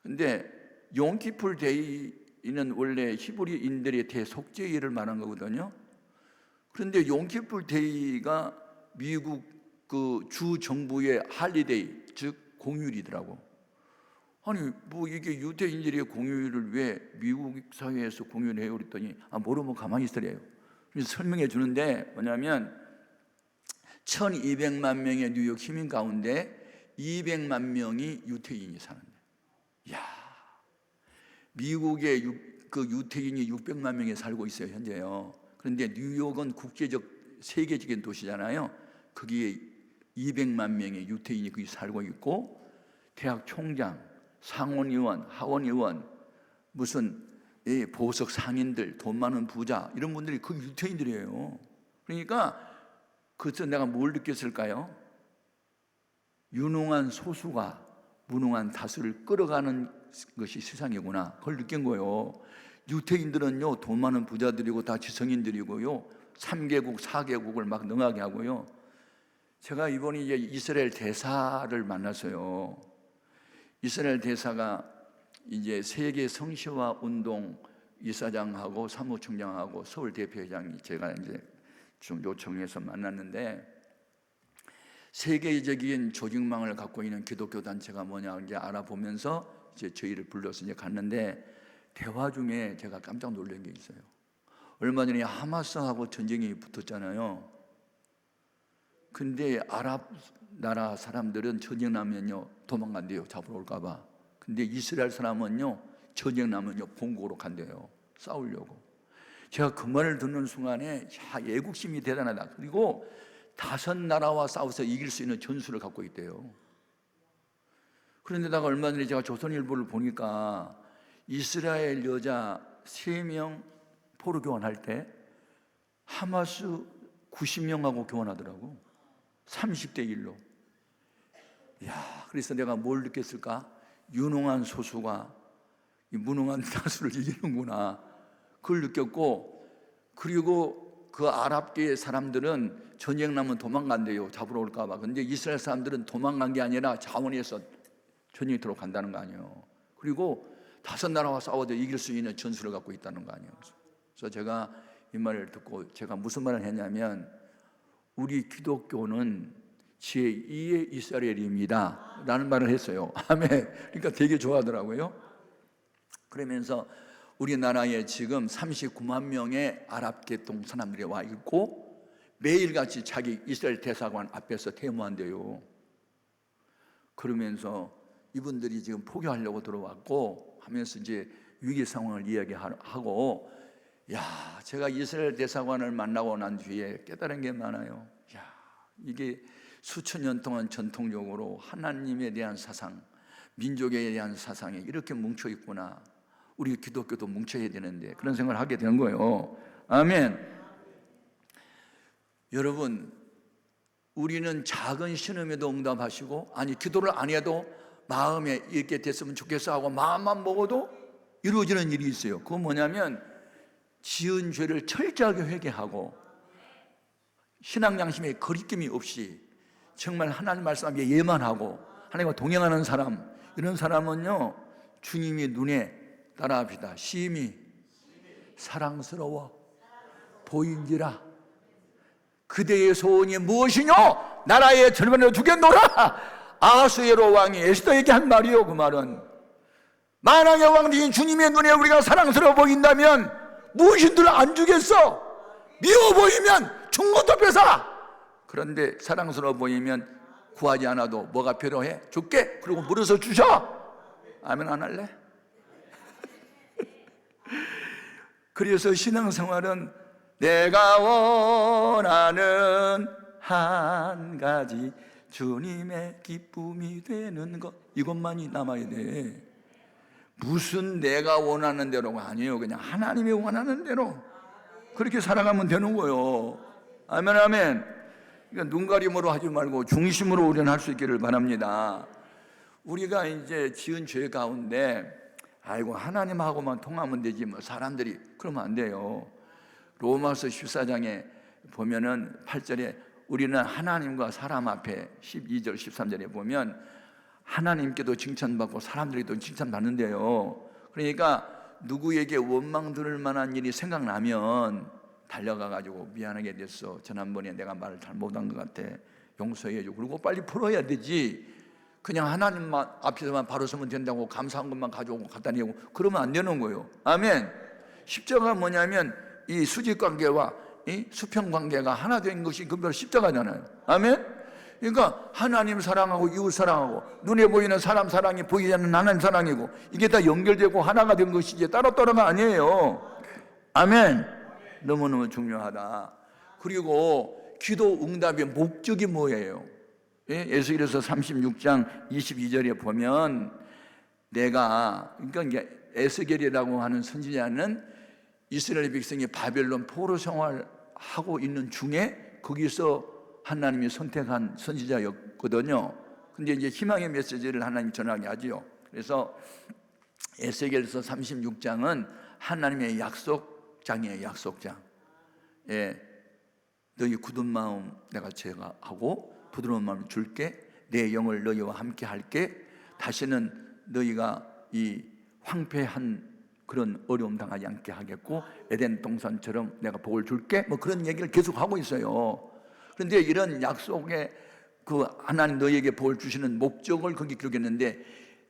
B: 근데 용키풀 데이는 원래 히브리인들의 대속죄일을 말한 거거든요. 그런데 용키풀 데이가 미국 그 주 정부의 할리데이, 즉 공휴일이더라고. 아니 뭐 이게 유대인들의 공휴일을 왜 미국 사회에서 공휴일을 해요? 그랬더니 모르면 가만히 있으래요. 그래서 설명해 주는데 뭐냐면 1200만 명의 뉴욕 시민 가운데 200만 명이 유태인이 사는데, 미국에 그 유태인이 600만 명이 살고 있어요 현재요. 그런데 뉴욕은 국제적 세계적인 도시잖아요. 거기에 200만 명의 유태인이 거기 살고 있고, 대학 총장, 상원의원, 하원의원, 무슨 보석 상인들, 돈 많은 부자, 이런 분들이 그 유태인들이에요. 그러니까 그래서 내가 뭘 느꼈을까요? 유능한 소수가 무능한 다수를 끌어가는 것이 세상이구나. 그걸 느낀 거예요. 유태인들은요 돈 많은 부자들이고 다 지성인들이고요 3개국 4개국을 막 능하게 하고요. 제가 이번에 이제 이스라엘 대사를 만났어요. 이스라엘 대사가 이제 세계 성시화 운동 이사장하고 사무총장하고 서울 대표회장이 제가 이제 좀 요청해서 만났는데, 세계적인 조직망을 갖고 있는 기독교 단체가 뭐냐 이제 알아보면서 이제 저희를 불러서 이제 갔는데, 대화 중에 제가 깜짝 놀란 게 있어요. 얼마 전에 하마스하고 전쟁이 붙었잖아요. 근데 아랍 나라 사람들은 전쟁 나면요 도망간대요, 잡으러 올까 봐. 근데 이스라엘 사람은요 전쟁 나면요 본국으로 간대요, 싸우려고. 제가 그 말을 듣는 순간에 야, 애국심이 대단하다. 그리고 5나라와 싸워서 이길 수 있는 전술을 갖고 있대요. 그런데다가 얼마 전에 제가 조선일보를 보니까 이스라엘 여자 3명 포로 교환할 때 하마스 90명하고 교환하더라고. 30대 1로. 야, 그래서 내가 뭘 느꼈을까? 유능한 소수가 이 무능한 다수를 이기는구나. 그걸 느꼈고, 그리고 그 아랍계 사람들은 전쟁 나면 도망간대요, 잡으러 올까 봐. 근데 이스라엘 사람들은 도망간 게 아니라 자원해서 전쟁이 들어간다는 거 아니에요. 그리고 5나라와 싸워도 이길 수 있는 전술을 갖고 있다는 거 아니에요. 그래서 제가 이 말을 듣고 제가 무슨 말을 했냐면, 우리 기독교는 제2의 이스라엘입니다 라는 말을 했어요. 아멘. 그러니까 되게 좋아하더라고요. 그러면서 우리나라에 지금 39만 명의 아랍 계통 사람들이 와 있고 매일같이 자기 이스라엘 대사관 앞에서 데모한대요. 그러면서 이분들이 지금 포기하려고 들어왔고 하면서 이제 위기 상황을 이야기하고, 야, 제가 이스라엘 대사관을 만나고 난 뒤에 깨달은 게 많아요. 야, 이게 수천 년 동안 전통적으로 하나님에 대한 사상, 민족에 대한 사상이 이렇게 뭉쳐 있구나. 우리 기독교도 뭉쳐야 되는데, 그런 생각을 하게 된 거예요. 아멘. 여러분, 우리는 작은 신음에도 응답하시고, 아니 기도를 안 해도 마음에 이렇게 됐으면 좋겠어 하고 마음만 먹어도 이루어지는 일이 있어요. 그건 뭐냐면 지은 죄를 철저하게 회개하고 신앙 양심에 거리낌이 없이 정말 하나님 말씀 앞에 예만하고 하나님과 동행하는 사람, 이런 사람은요 주님이 눈에 따라합시다. 심히 사랑스러워 보인지라. 그대의 소원이 무엇이뇨? 나라의 절반을 주겠노라. 아하수에로 왕이 에스더에게 한 말이요. 그 말은 만왕의 왕이신 주님의 눈에 우리가 사랑스러워 보인다면 무엇인들 안 주겠어? 미워 보이면 준 것도 뺏어라. 그런데 사랑스러워 보이면 구하지 않아도 뭐가 필요해? 줄게. 그리고 물어서 주셔. 아멘. 안 할래? 그래서 신앙생활은 내가 원하는 한 가지 주님의 기쁨이 되는 것, 이것만이 남아야 돼. 무슨 내가 원하는 대로가 아니에요. 그냥 하나님이 원하는 대로 그렇게 살아가면 되는 거예요. 아멘, 아멘. 그러니까 눈가림으로 하지 말고 중심으로 우리는 할 수 있기를 바랍니다. 우리가 이제 지은 죄 가운데 아이고 하나님하고만 통하면 되지 뭐 사람들이, 그러면 안 돼요. 로마서 14장에 보면은 8절에 우리는 하나님과 사람 앞에 12절 13절에 보면 하나님께도 칭찬받고 사람들에게도 칭찬받는데요. 그러니까 누구에게 원망 들을 만한 일이 생각나면 달려가가지고 미안하게 됐어, 지난번에 내가 말을 잘못한 것 같아, 용서해줘. 그리고 빨리 풀어야 되지. 그냥 하나님 앞에서만 바로 서면 된다고 감사한 것만 가져오고 갖다 내고 그러면 안 되는 거예요. 아멘. 십자가가 뭐냐면 이 수직관계와 이 수평관계가 하나 된 것이 그별 십자가잖아요. 아멘. 그러니까 하나님 사랑하고 이웃 사랑하고 눈에 보이는 사람 사랑이 보이지 않는 하나님 사랑이고 이게 다 연결되고 하나가 된 것이지 따로따로가 아니에요. 아멘. 너무너무 중요하다. 그리고 기도 응답의 목적이 뭐예요? 에스겔서 36장 22절에 보면 내가, 그러니까 이제 에스겔이라고 하는 선지자는 이스라엘 백성이 바벨론 포로 생활하고 있는 중에 거기서 하나님이 선택한 선지자였거든요. 근데 이제 희망의 메시지를 하나님이 전하게 하지요. 그래서 에스겔서 36장은 하나님의 약속장이에요. 약속장. 예, 너희 굳은 마음 내가 제거하고 부드러운 마음을 줄게. 내 영을 너희와 함께 할게. 다시는 너희가 이 황폐한 그런 어려움 당하지 않게 하겠고 에덴 동산처럼 내가 복을 줄게. 뭐 그런 얘기를 계속 하고 있어요. 그런데 이런 약속의 그 하나님 너희에게 복을 주시는 목적을 거기 기록했는데,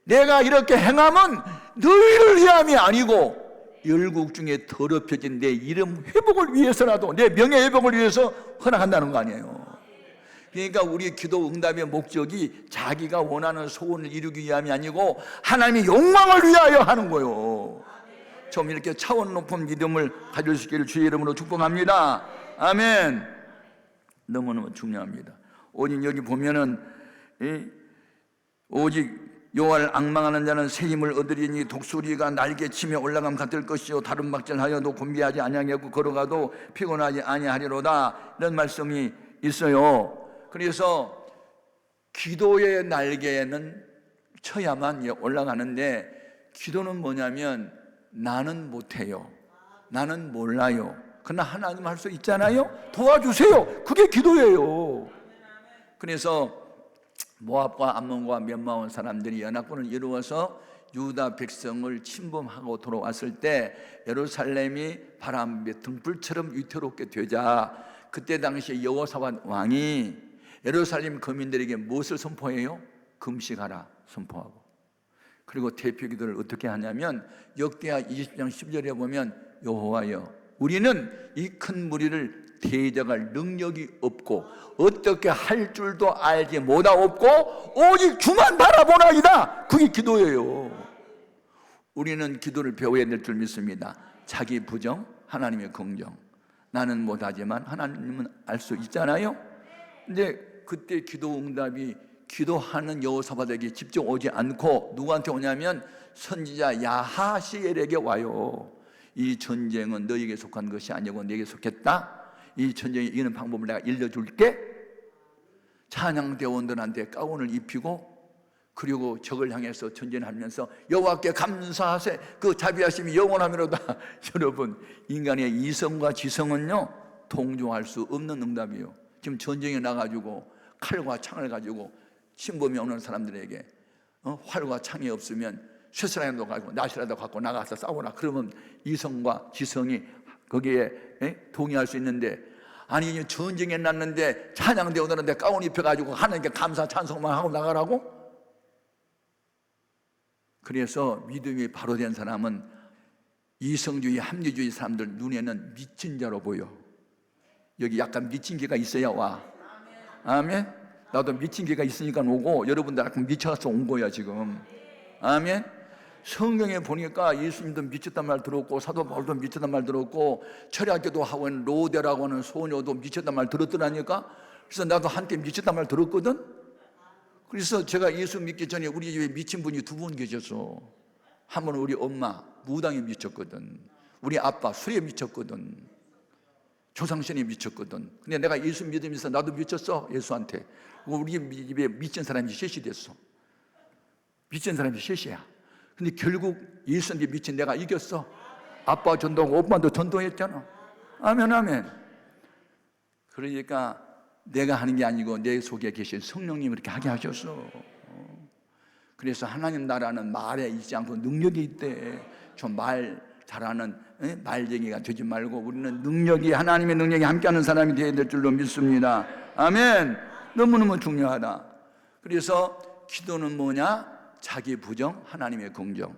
B: 내가 이렇게 행함은 너희를 위함이 아니고 열국 중에 더럽혀진 내 이름 회복을 위해서라도, 내 명예 회복을 위해서 허락한다는 거 아니에요. 그러니까 우리 기도 응답의 목적이 자기가 원하는 소원을 이루기 위함이 아니고 하나님의 욕망을 위하여 하는 거예요. 좀 이렇게 차원 높은 믿음을 가질 수 있기를 주의 이름으로 축복합니다. 아멘. 너무너무 중요합니다. 오직 여기 보면은 오직 여호와를 앙망하는 자는 새 힘을 얻으리니 독수리가 날개치며 올라감 같을 것이요 다른 박질하여도 곤비하지 아니하겠고 걸어가도 피곤하지 아니하리로다. 이런 말씀이 있어요. 그래서 기도의 날개는 쳐야만 올라가는데, 기도는 뭐냐면 나는 못해요, 나는 몰라요, 그러나 하나님 할 수 있잖아요, 도와주세요. 그게 기도예요. 그래서 모압과 암몬과 멸망한 사람들이 연합군을 이루어서 유다 백성을 침범하고 돌아왔을 때 예루살렘이 바람에 등불처럼 위태롭게 되자, 그때 당시에 여호사밧 왕이 예루살렘 거민들에게 무엇을 선포해요? 금식하라 선포하고, 그리고 대표 기도를 어떻게 하냐면 역대하 20장 10절에 보면 여호와여, 우리는 이 큰 무리를 대적할 능력이 없고 어떻게 할 줄도 알지 못하옵고 오직 주만 바라보나이다. 그게 기도예요. 우리는 기도를 배워야 될 줄 믿습니다. 자기 부정, 하나님의 긍정. 나는 못하지만 하나님은 알 수 있잖아요. 근데 그때 기도 응답이 기도하는 여호사밧에게 직접 오지 않고 누구한테 오냐면 선지자 야하시엘에게 와요. 이 전쟁은 너에게 속한 것이 아니고 내게 속했다. 이 전쟁에 이기는 방법을 내가 일러줄게. 찬양대원들한테 가운을 입히고, 그리고 적을 향해서 전진하면서 여호와께 감사하세, 그 자비하심이 영원하미로다. 여러분, 인간의 이성과 지성은요 동조할 수 없는 응답이에요. 지금 전쟁에 나가지고 칼과 창을 가지고 침범이 오는 사람들에게 활과 창이 없으면 쇠사라도 가지고 낫이라도 갖고 나가서 싸우라. 그러면 이성과 지성이 거기에 동의할 수 있는데, 아니 전쟁에 났는데 찬양대원들한테 가운 입혀가지고 하나님께 감사 찬송만 하고 나가라고? 그래서 믿음이 바로 된 사람은 이성주의 합리주의 사람들 눈에는 미친 자로 보여. 여기 약간 미친 개가 있어야 와. 아멘. 나도 미친 개가 있으니까 오고, 여러분들 약간 미쳐서 온 거야 지금. 아멘. 성경에 보니까 예수님도 미쳤단 말 들었고, 사도 바울도 미쳤단 말 들었고, 철학교도 하고 있는 로데라고 하는 소녀도 미쳤단 말 들었더라니까. 그래서 나도 한때 미쳤단 말 들었거든. 그래서 제가 예수 믿기 전에 우리 집에 미친 분이 두 분 계셨어. 한 번은 우리 엄마 무당에 미쳤거든. 우리 아빠 술에 미쳤거든. 조상신에 미쳤거든. 근데 내가 예수 믿으면서 나도 미쳤어, 예수한테. 우리 집에 미친 사람이 셋이 됐어. 미친 사람이 셋이야. 근데 결국 예수한테 미친 내가 이겼어. 아빠 전도하고 오빠도 전도했잖아. 아멘, 아멘. 그러니까 내가 하는 게 아니고 내 속에 계신 성령님이 이렇게 하게 하셨어. 그래서 하나님 나라는 말에 있지 않고 능력이 있대. 좀 말 잘하는 말쟁이가 되지 말고 우리는 능력이, 하나님의 능력이 함께하는 사람이 되어야 될 줄로 믿습니다. 아멘. 너무너무 중요하다. 그래서 기도는 뭐냐? 자기 부정, 하나님의 긍정.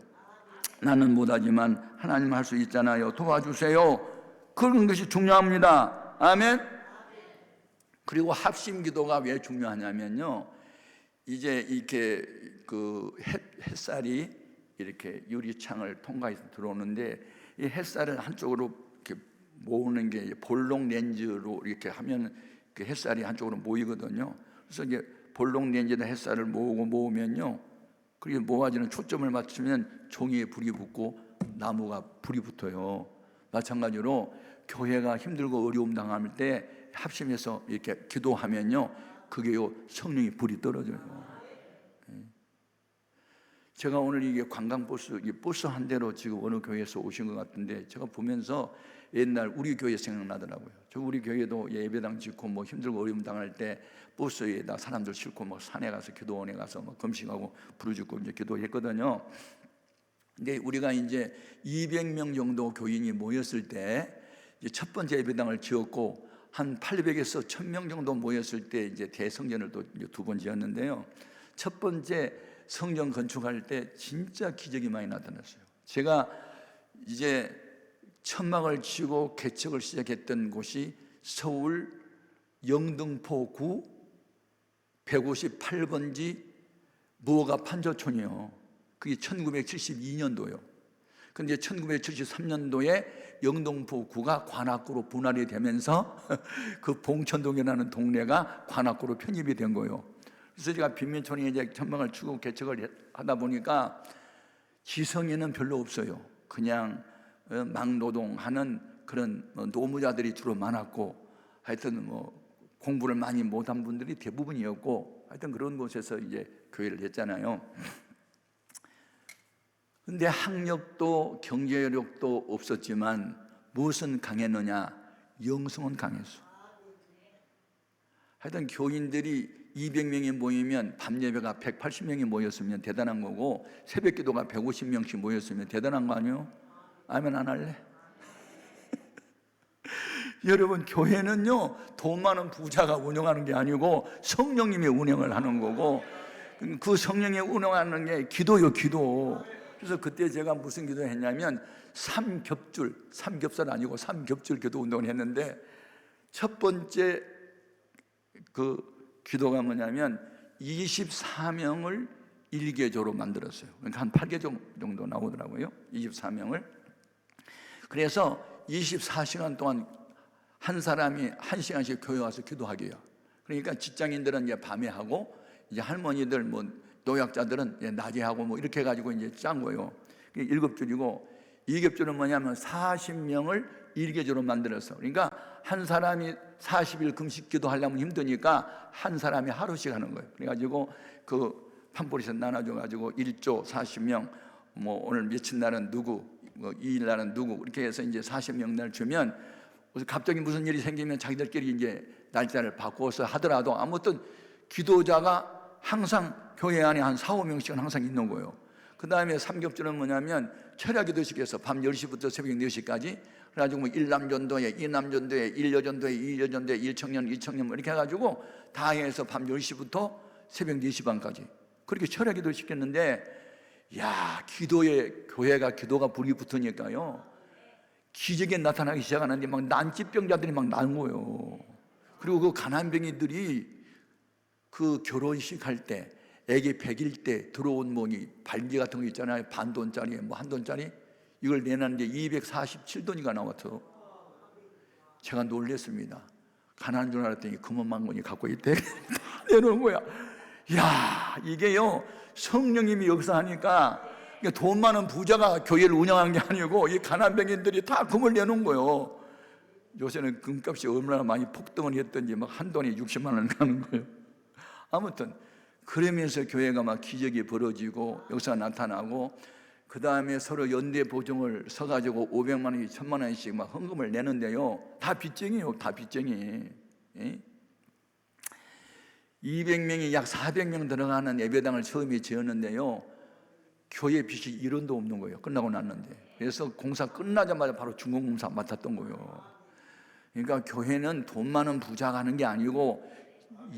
B: 나는 못하지만 하나님 할 수 있잖아요, 도와주세요. 그런 것이 중요합니다. 아멘. 그리고 합심 기도가 왜 중요하냐면요, 이제 이렇게 그 햇살이 이렇게 유리창을 통과해서 들어오는데, 이 햇살을 한쪽으로 이렇게 모으는 게 볼록 렌즈로 이렇게 하면 그 햇살이 한쪽으로 모이거든요. 그래서 이제 볼록 렌즈에다 햇살을 모으면요, 그게 모아지는 초점을 맞추면 종이에 불이 붙고 나무가 불이 붙어요. 마찬가지로 교회가 힘들고 어려움 당할 때 합심해서 이렇게 기도하면요, 그게요 성령의 불이 떨어져요. 제가 오늘 이게 관광버스, 버스 한 대로 지금 어느 교회에서 오신 것 같은데, 제가 보면서 옛날 우리 교회 생각나더라고요. 저 우리 교회도 예배당 짓고 뭐 힘들고 어려움 당할 때 버스에다 사람들 싣고 뭐 산에 가서 기도원에 가서 뭐 금식하고 부르짖고 이제 기도했거든요. 근데 우리가 이제 200명 정도 교인이 모였을 때 이제 첫 번째 예배당을 지었고, 한 800에서 1000명 정도 모였을 때 이제 대성전을 또 2번 지었는데요. 첫 번째 성전 건축할 때 진짜 기적이 많이 나타났어요. 제가 이제 천막을 치고 개척을 시작했던 곳이 서울 영등포구 158번지 무허가 판교촌이에요. 그게 1972년도요. 근데 1973년도에 영등포구가 관악구로 분할이 되면서 그 봉천동이라는 동네가 관악구로 편입이 된 거예요. 그래서 제가 빈민촌에 이제 천막을 치고 개척을 하다 보니까 지성에는 별로 없어요. 그냥 막노동하는 그런 노무자들이 주로 많았고, 하여튼 공부를 많이 못한 분들이 대부분이었고, 하여튼 그런 곳에서 이제 교회를 했잖아요. 근데 학력도 경제력도 없었지만 무엇은 강했느냐? 영성은 강했어. 하여튼 교인들이 200명이 모이면 밤 예배가 180명이 모였으면 대단한 거고, 새벽 기도가 150명씩 모였으면 대단한 거 아니에요? 아멘 안 할래? 여러분, 교회는요 돈 많은 부자가 운영하는 게 아니고 성령님이 운영을 하는 거고, 그 성령이 운영하는 게 기도요, 기도. 그래서 그때 제가 무슨 기도했냐면 삼겹살 아니고 삼겹줄 기도 운동을 했는데, 첫 번째 그 기도가 뭐냐면 24명을 일개조로 만들었어요. 그러니까 한 8개 정도 나오더라고요. 24명을. 그래서 24시간 동안 한 사람이 1시간씩 교회 와서 기도하게요. 그러니까 직장인들은 이제 밤에 하고, 이제 할머니들 노약자들은 낮에 하고 이렇게 해가지고 이제 짠 거예요. 7줄이고, 2겹줄은 뭐냐면 40명을 일개조로 만들었어. 그러니까 한 사람이 40일 금식 기도하려면 힘드니까 한 사람이 하루씩 하는 거예요. 그래가지고 그 판포리에서 나눠줘가지고 1조 40명, 오늘 며칠 날은 누구, 2일 날은 누구, 이렇게 해서 이제 40명 날 주면, 갑자기 무슨 일이 생기면 자기들끼리 이제 날짜를 바꿔서 하더라도 아무튼 기도자가 항상 교회 안에 한 4, 5명씩은 항상 있는 거예요. 그 다음에 삼겹줄은 뭐냐면 철야기도식에서 밤 10시부터 새벽 4시까지, 그래가지고 1남전도회, 2남전도회, 1여전도회, 2여전도회, 1청년, 2청년 이렇게 해가지고 다 해서 밤 10시부터 새벽 4시 반까지 그렇게 철야기도 시켰는데, 야, 교회가 기도가 불이 붙으니까요 기적이 나타나기 시작하는데 막 난치병자들이 막 나는 거예요. 그리고 그 가난뱅이들이 그 결혼식 할 때, 애기 100일 때 들어온 반지 같은 거 있잖아요. 반돈짜리, 한돈짜리, 이걸 내놨는데 247돈이가 나왔어. 제가 놀랬습니다. 가난한 줄 알았더니 금은망원이 갖고 있대. 다 내놓은 거야. 야, 이게요 성령님이 역사하니까, 돈 많은 부자가 교회를 운영한 게 아니고 이 가난뱅이들이 다 금을 내놓은 거예요. 요새는 금값이 얼마나 많이 폭등을 했던지 막 한 돈이 60만 원 가는 거예요. 아무튼 그러면서 교회가 막 기적이 벌어지고 역사가 나타나고, 그 다음에 서로 연대 보증을 서가지고 500만 원씩 1000만 원씩 막 헌금을 내는데요, 다 빚쟁이에요. 다 빚쟁이. 200명이 약 400명 들어가는 예배당을 처음에 지었는데요, 교회 빚이 1원도 없는 거예요. 끝나고 났는데. 그래서 공사 끝나자마자 바로 중공공사 맡았던 거예요. 그러니까 교회는 돈 많은 부자가 하는 게 아니고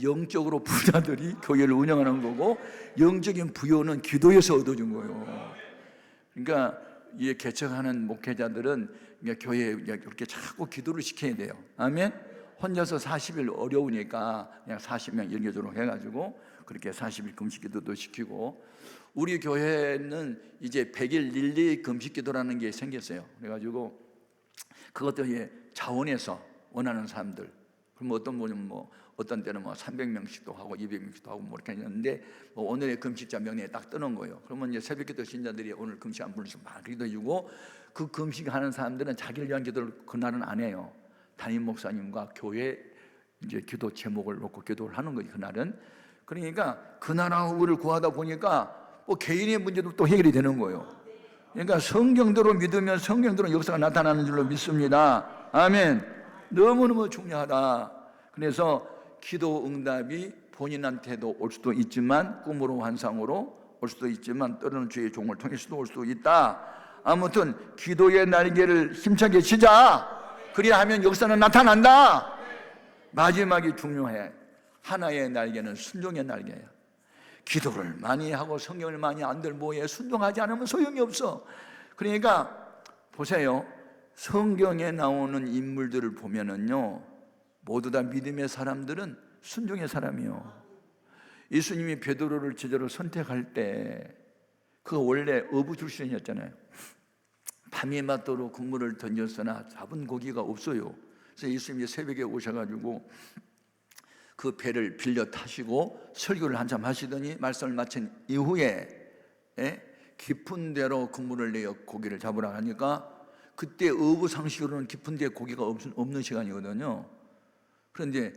B: 영적으로 부자들이 교회를 운영하는 거고, 영적인 부여는 기도에서 얻어준 거예요. 그러니까 이 개척하는 목회자들은 교회에 이렇게 자꾸 기도를 시켜야 돼요. 아멘. 혼자서 40일 어려우니까 그냥 40명 일개조로 해가지고 그렇게 40일 금식기도도 시키고, 우리 교회는 이제 100일 릴리 금식기도라는 게 생겼어요. 그래가지고 그것도 자원해서 원하는 사람들, 그럼 어떤 분은 어떤 때는 300명씩도 하고 200명씩도 하고 이렇게 했는데, 오늘의 금식자 명예에 딱 뜨는 거예요. 그러면 이제 새벽기도 신자들이 오늘 금식 안 부르시면 막 기도해주고, 그 금식하는 사람들은 자기를 위한 기도를 그날은 안 해요. 담임 목사님과 교회 이제 기도 제목을 놓고 기도를 하는 거지, 그날은. 그러니까 그 나라 후를 구하다 보니까 개인의 문제도 또 해결이 되는 거예요. 그러니까 성경대로 믿으면 성경대로 역사가 나타나는 줄로 믿습니다. 아멘. 너무너무 중요하다. 그래서 기도 응답이 본인한테도 올 수도 있지만, 꿈으로 환상으로 올 수도 있지만, 때로는 주의 종을 통해서도 올 수도 있다. 아무튼 기도의 날개를 힘차게 치자. 그래야 하면 역사는 나타난다. 마지막이 중요해. 하나의 날개는 순종의 날개야. 기도를 많이 하고 성경을 많이 안들 뭐해. 순종하지 않으면 소용이 없어. 그러니까 보세요, 성경에 나오는 인물들을 보면은요, 모두 다 믿음의 사람들은 순종의 사람이요. 예수님이 베드로를 제자로 선택할 때 그가 원래 어부 출신이었잖아요. 밤이 맞도록 그물을 던졌으나 잡은 고기가 없어요. 그래서 예수님이 새벽에 오셔가지고 그 배를 빌려 타시고 설교를 한참 하시더니 말씀을 마친 이후에 깊은 데로 그물을 내어 고기를 잡으라 하니까, 그때 어부 상식으로는 깊은 데 고기가 없는 시간이거든요. 그런데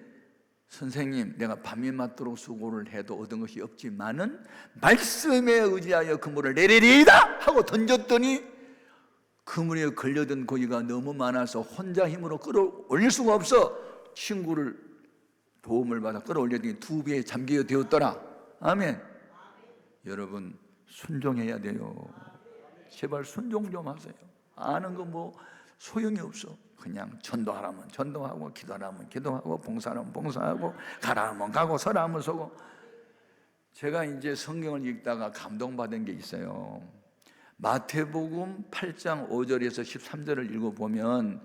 B: 선생님, 내가 밤이 맞도록 수고를 해도 얻은 것이 없지만은 말씀에 의지하여 그물을 내리리이다 하고 던졌더니 그물에 걸려든 고기가 너무 많아서 혼자 힘으로 끌어올릴 수가 없어 친구를 도움을 받아 끌어올렸더니 2배에 잠기게 되었더라. 아멘. 여러분, 순종해야 돼요. 제발 순종 좀 하세요. 아는 거 뭐 소용이 없어. 그냥 전도하라면 전도하고, 기도하라면 기도하고, 봉사하라면 봉사하고, 가라면 가고, 서라면 서고. 제가 이제 성경을 읽다가 감동받은 게 있어요. 마태복음 8장 5절에서 13절을 읽어보면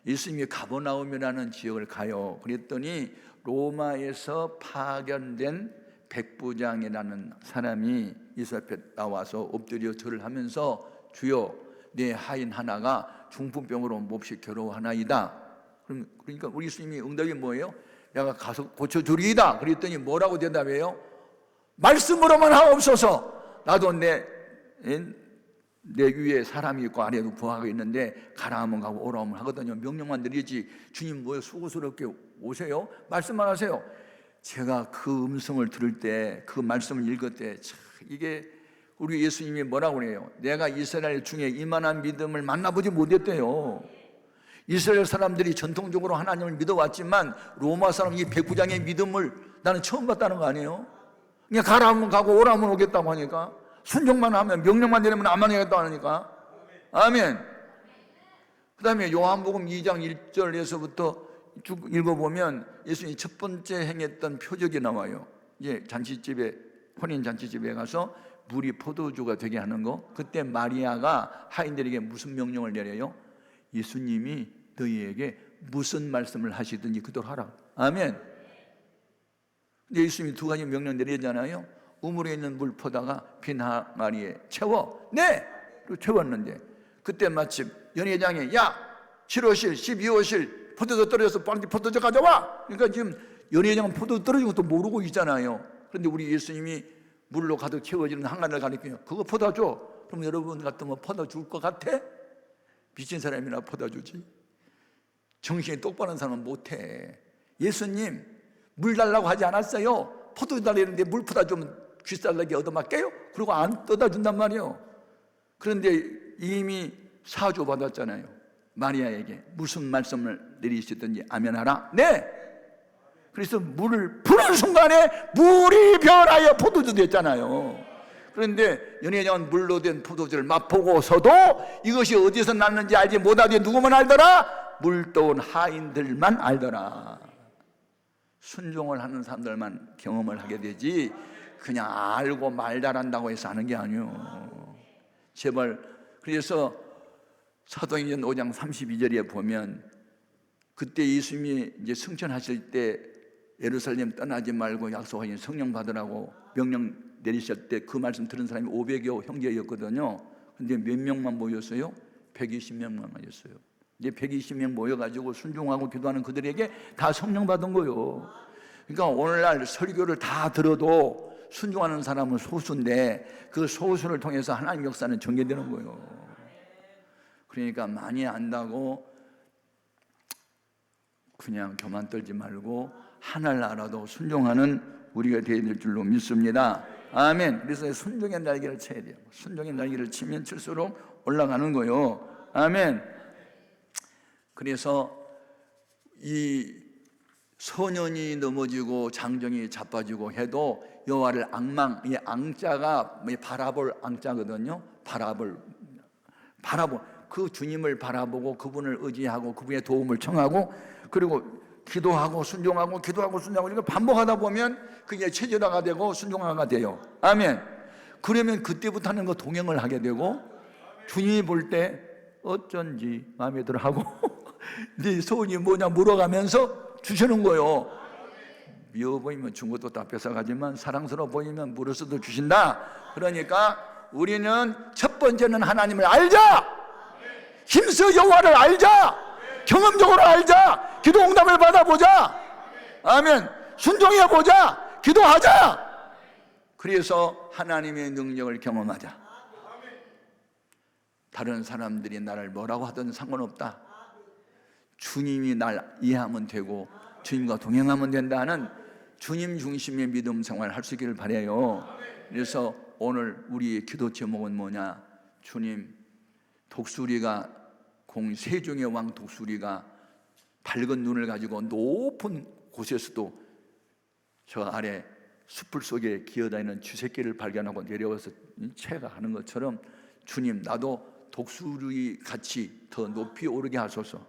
B: 예수님이 가버나움이라는 지역을 가요. 그랬더니 로마에서 파견된 백부장이라는 사람이 예수 앞에 나와서 엎드려 절을 하면서, 주여, 내 하인 하나가 중풍병으로 몹시 괴로워하나이다. 그러니까 우리 예수님이 응답이 뭐예요? 내가 가서 고쳐주리이다. 그랬더니 뭐라고 대답해요? 말씀으로만 하옵소서. 나도 내 위에 사람이 있고 아래에도 부하가 있는데 가라 하면 가고 오라 하면 하거든요. 명령만 내리지 주님 뭐에 수고스럽게 오세요? 말씀만 하세요. 제가 그 음성을 들을 때, 그 말씀을 읽을 때 참, 이게 우리 예수님이 뭐라고 그래요? 내가 이스라엘 중에 이만한 믿음을 만나보지 못했대요. 이스라엘 사람들이 전통적으로 하나님을 믿어왔지만 로마 사람 이 백부장의 믿음을 나는 처음 봤다는 거 아니에요? 그냥 가라 하면 가고 오라 하면 오겠다고 하니까, 순종만 하면, 명령만 내리면 안 하겠다고 하니까. 아멘. 그 다음에 요한복음 2장 1절에서부터 쭉 읽어보면 예수님이 첫 번째 행했던 표적이 나와요. 이제 잔치집에, 혼인 잔치집에 가서 물이 포도주가 되게 하는 거. 그때 마리아가 하인들에게 무슨 명령을 내려요? 예수님이 너희에게 무슨 말씀을 하시든지 그대로 하라. 아멘. 근데 예수님이 2가지 명령 내리잖아요. 우물에 있는 물 퍼다가 빈 항아리에 채워. 네! 채웠는데 그때 마침 연회장에, 야, 7호실 12호실 포도주 떨어져서 빨리 포도주 가져와. 그러니까 지금 연회장은 포도주 떨어진 것도 모르고 있잖아요. 그런데 우리 예수님이 물로 가득 채워지는 항아리를 가리켜요. 그거 퍼다 줘. 그럼 여러분 같으면 퍼다 줄 것 같아? 미친 사람이나 퍼다 주지. 정신이 똑바른 사람은 못해. 예수님 물 달라고 하지 않았어요. 포도주 달라는데 물 퍼다 주면 쥐살나게 얻어맞게요? 그리고 안 떠다 준단 말이에요. 그런데 이미 사주 받았잖아요. 마리아에게 무슨 말씀을 내리시든지 아멘하라. 네. 그래서 물을 부는 순간에 물이 변하여 포도주 됐잖아요. 그런데 연회장은 물로 된 포도주를 맛보고서도 이것이 어디서 났는지 알지 못하지 누구만 알더라? 물떠온 하인들만 알더라. 순종을 하는 사람들만 경험을 하게 되지 그냥 알고 말 잘한다고 해서 하는 게 아니에요. 제발. 그래서 사도행전 5장 32절에 보면 그때 예수님이 이제 승천하실 때 예루살렘 떠나지 말고 약속하신 성령 받으라고 명령 내리실 때 그 말씀 들은 사람이 500여 형제였거든요. 근데 몇 명만 모였어요? 120명만 모였어요. 이제 120명 모여가지고 순종하고 기도하는 그들에게 다 성령 받은 거예요. 그러니까 오늘날 설교를 다 들어도 순종하는 사람은 소수인데 그 소수를 통해서 하나님 역사는 전개되는 거예요. 그러니까 많이 안다고 그냥 교만 떨지 말고 하나를 알아도 순종하는 우리가 되어야 될 줄로 믿습니다. 아멘. 그래서 순종의 날개를 쳐야 돼요. 순종의 날개를 치면 칠수록 올라가는 거예요. 아멘. 그래서 이 소년이 넘어지고 장정이 자빠지고 해도 여호와를 앙망, 이 앙자가 바라볼 앙자거든요. 바라볼 그 주님을 바라보고 그분을 의지하고 그분의 도움을 청하고, 그리고 기도하고 순종하고 기도하고 순종하고 이렇게 반복하다 보면 그게 체질화가 되고 순종화가 돼요. 아멘. 그러면 그때부터는 그 동행을 하게 되고 주님이 볼 때 어쩐지 마음에 들어 하고 네 소원이 뭐냐 물어가면서 주시는 거예요. 미워 보이면 준 것도 다 뺏어가지만 사랑스러워 보이면 물어서도 주신다. 그러니까 우리는 첫 번째는 하나님을 알자. 힘써 여호와를 알자. 경험적으로 알자. 기도 응답을 받아보자. 아멘. 순종해보자. 기도하자. 그래서 하나님의 능력을 경험하자. 다른 사람들이 나를 뭐라고 하든 상관없다. 주님이 날 이해하면 되고 주님과 동행하면 된다는 주님 중심의 믿음 생활을 할 수 있기를 바라요. 그래서 오늘 우리의 기도 제목은 뭐냐? 주님, 독수리가 세종의 왕 독수리가 밝은 눈을 가지고 높은 곳에서도 저 아래 숲을 속에 기어다니는 쥐새끼를 발견하고 내려와서 채가 하는 것처럼 주님, 나도 독수리 같이 더 높이 오르게 하소서.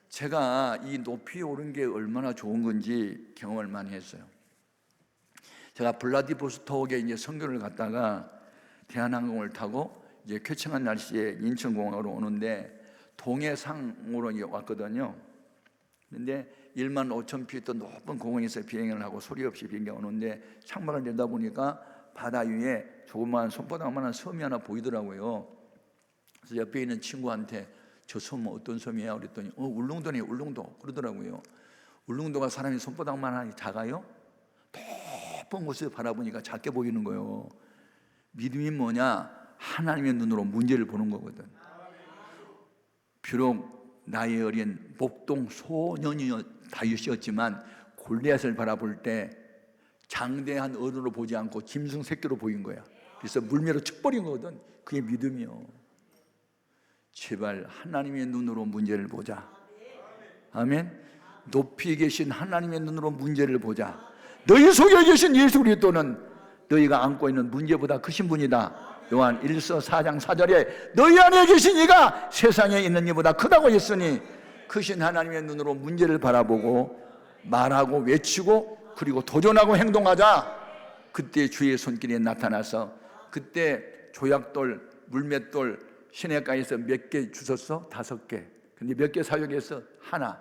B: 제가 이 높이 오른 게 얼마나 좋은 건지 경험을 많이 했어요. 제가 블라디보스톡에 이제 선교를 갔다가 대한항공을 타고 이제 쾌청한 날씨에 인천공항으로 오는데 동해상으로 이제 왔거든요. 근데 15,000피트 높은 공항에서 비행을 하고 소리 없이 비행기 오는데 창밖을 내다보니까 바다 위에 조그마한 손바닥만한 섬이 하나 보이더라고요. 그래서 옆에 있는 친구한테 저 섬은 어떤 섬이야? 그랬더니 울릉도네, 울릉도 그러더라고요. 울릉도가 사람이 손바닥만 하니 작아요? 높은 곳에서 바라보니까 작게 보이는 거예요. 믿음이 뭐냐? 하나님의 눈으로 문제를 보는 거거든. 비록 나이 어린 목동 소년이 다윗이었지만 골리앗을 바라볼 때 장대한 어른으로 보지 않고 짐승 새끼로 보인 거야. 그래서 물매로 쳐버린 거거든. 그게 믿음이요. 제발 하나님의 눈으로 문제를 보자. 아멘. 높이 계신 하나님의 눈으로 문제를 보자. 너희 속에 계신 예수 그리스도는 너희가 안고 있는 문제보다 크신 분이다. 요한 1서 4장 4절에 너희 안에 계신 이가 세상에 있는 이보다 크다고 했으니 크신 하나님의 눈으로 문제를 바라보고 말하고 외치고 그리고 도전하고 행동하자. 그때 주의 손길이 나타나서 그때 조약돌, 물맷돌 시내가에서 몇 개 주셨어? 5개. 근데 몇 개 사용해서 하나.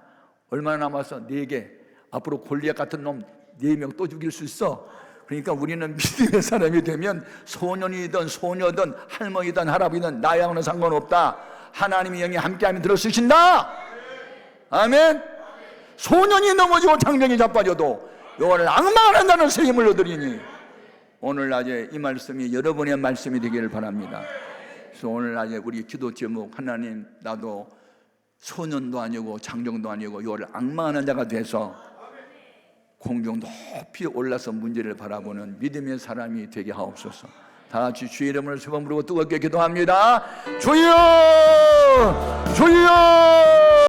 B: 얼마나 남았어? 4개. 앞으로 골리앗 같은 놈 4명 또 죽일 수 있어. 그러니까 우리는 믿음의 사람이 되면 소년이든 소녀든 할머니든 할아버지든 나이하고는 상관없다. 하나님의 영이 함께하면 들어쓰신다. 아멘. 소년이 넘어지고 장정이 자빠져도 여호와를 앙망한다는 새 힘을 얻으리니 오늘 낮에 이 말씀이 여러분의 말씀이 되기를 바랍니다. 그래서 오늘 낮에 우리 기도 제목, 하나님 나도 소년도 아니고 장정도 아니고 여호와를 앙망하는 자가 돼서 공중 높이 올라서 문제를 바라보는 믿음의 사람이 되게 하옵소서. 다 같이 주의 이름을 세 번 부르고 뜨겁게 기도합니다. 주여! 주여!